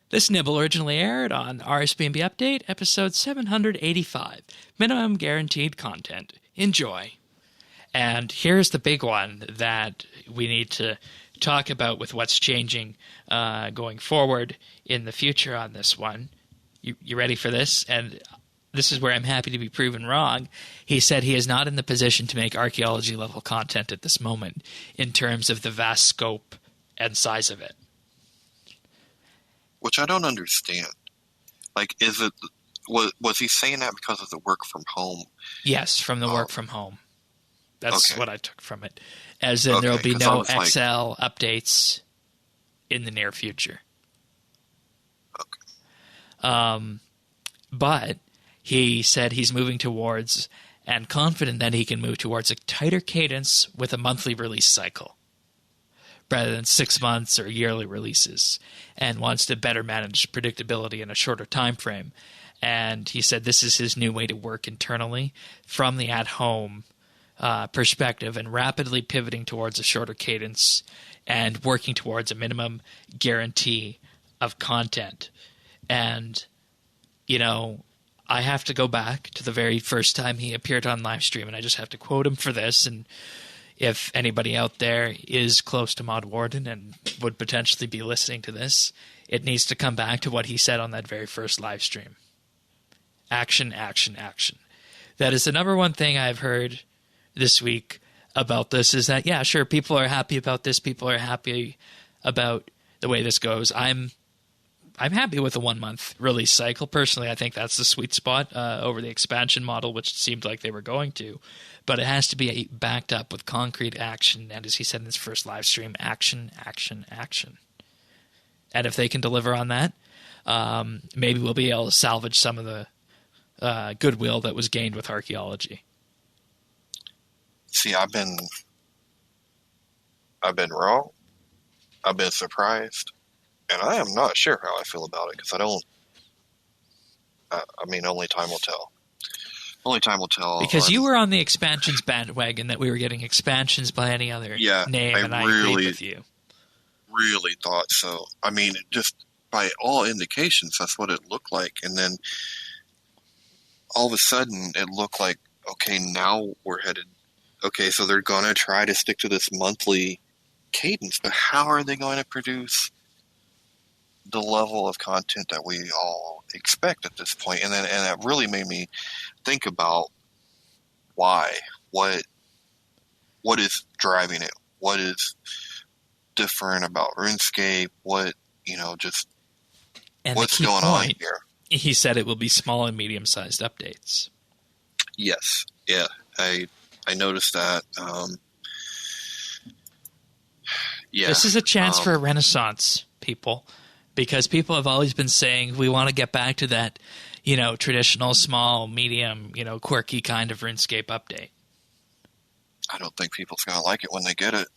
This nibble originally aired on RSBANDB Update, episode 785, minimum guaranteed content. Enjoy. And here's the big one that we need to talk about with what's changing going forward in the future on this one. You ready for this? And this is where I'm happy to be proven wrong. He said he is not in the position to make archaeology-level content at this moment in terms of the vast scope and size of it. Which I don't understand. Like, was he saying that because of the work from home? Yes, from the work from home. That's Okay. what I took from it. As in, there will be 'cause no I was XL updates in the near future. Okay. But he said he's moving towards, and confident that he can move towards, a tighter cadence with a monthly release cycle, rather than 6 months or yearly releases, and wants to better manage predictability in a shorter time frame. And he said this is his new way to work internally from the at-home perspective, and rapidly pivoting towards a shorter cadence and working towards a minimum guarantee of content. And, you know, I have to go back to the very first time he appeared on live stream, and I just have to quote him for this. And if anybody out there is close to Mod Warden and would potentially be listening to this, it needs to come back to what he said on that very first live stream. Action, action, action. That is the number one thing I've heard this week about this, is that, yeah, sure, people are happy about this. People are happy about the way this goes. I'm happy with a 1 month release cycle. Personally, I think that's the sweet spot over the expansion model, which it seemed like they were going to. But it has to be backed up with concrete action. And as he said in his first live stream, action, action, action. And if they can deliver on that, maybe we'll be able to salvage some of the goodwill that was gained with archaeology. See, I've been wrong. I've been surprised. And I am not sure how I feel about it, because only time will tell. Only time will tell. Because you were on the expansions bandwagon, that we were getting expansions by any other name, and I agreed with you. Really thought so. I mean, just by all indications, that's what it looked like. And then all of a sudden, it looked like, okay, now we're headed. Okay, so they're going to try to stick to this monthly cadence, but how are they going to produce the level of content that we all expect at this point? And it really made me think about why, what is driving it, what is different about RuneScape, what, just and what's going on here. He said it will be small and medium-sized updates. Yes, yeah, I noticed that. Yeah, this is a chance for a renaissance, people. Because people have always been saying we want to get back to that, traditional, small, medium, quirky kind of RuneScape update. I don't think people's going to like it when they get it.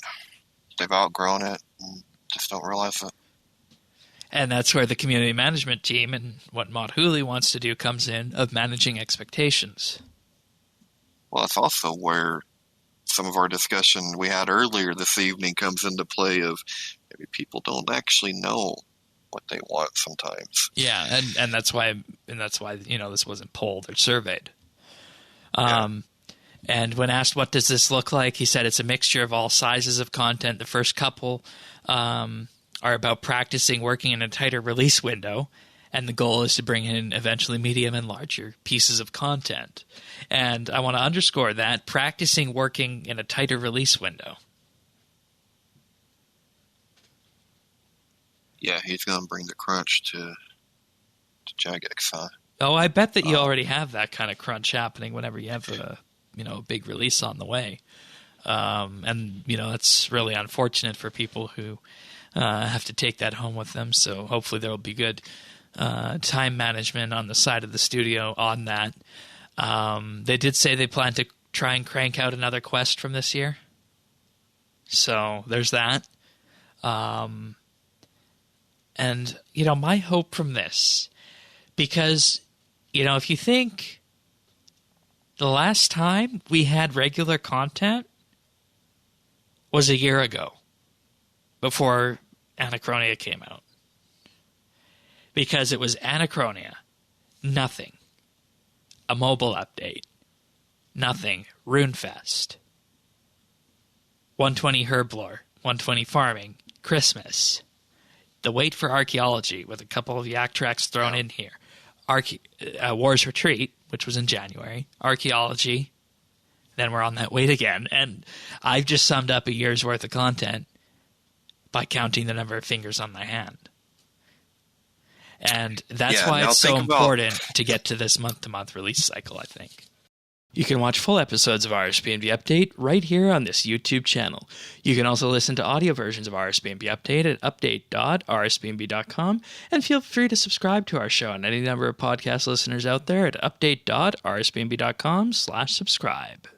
They've outgrown it and just don't realize it. And that's where the community management team and what Mod Hooley wants to do comes in, of managing expectations. Well, it's also where some of our discussion we had earlier this evening comes into play, of maybe people don't actually know what they want sometimes. Yeah, and that's why this wasn't polled or surveyed. Yeah. And when asked what does this look like, he said it's a mixture of all sizes of content. The first couple are about practicing working in a tighter release window, and the goal is to bring in eventually medium and larger pieces of content. And I want to underscore that, practicing working in a tighter release window. Yeah, he's going to bring the crunch to Jagex, huh? Oh, I bet that you already have that kind of crunch happening whenever you have a big release on the way. And that's really unfortunate for people who have to take that home with them. So hopefully there will be good time management on the side of the studio on that. They did say they plan to try and crank out another quest from this year. So there's that. And, my hope from this, because, if you think the last time we had regular content was a year ago, before Anachronia came out. because it was Anachronia. Nothing. A mobile update. Nothing. RuneFest. 120 Herblore. 120 Farming. Christmas. The wait for Archaeology with a couple of Yak tracks thrown in here. War's Retreat, which was in January. Archaeology. Then we're on that wait again. And I've just summed up a year's worth of content by counting the number of fingers on my hand. And that's why it's so important to get to this month-to-month release cycle, I think. You can watch full episodes of RSBANDB Update right here on this YouTube channel. You can also listen to audio versions of RSBANDB Update at update.rsbnb.com, and feel free to subscribe to our show and any number of podcast listeners out there at update.rsbnb.com/subscribe.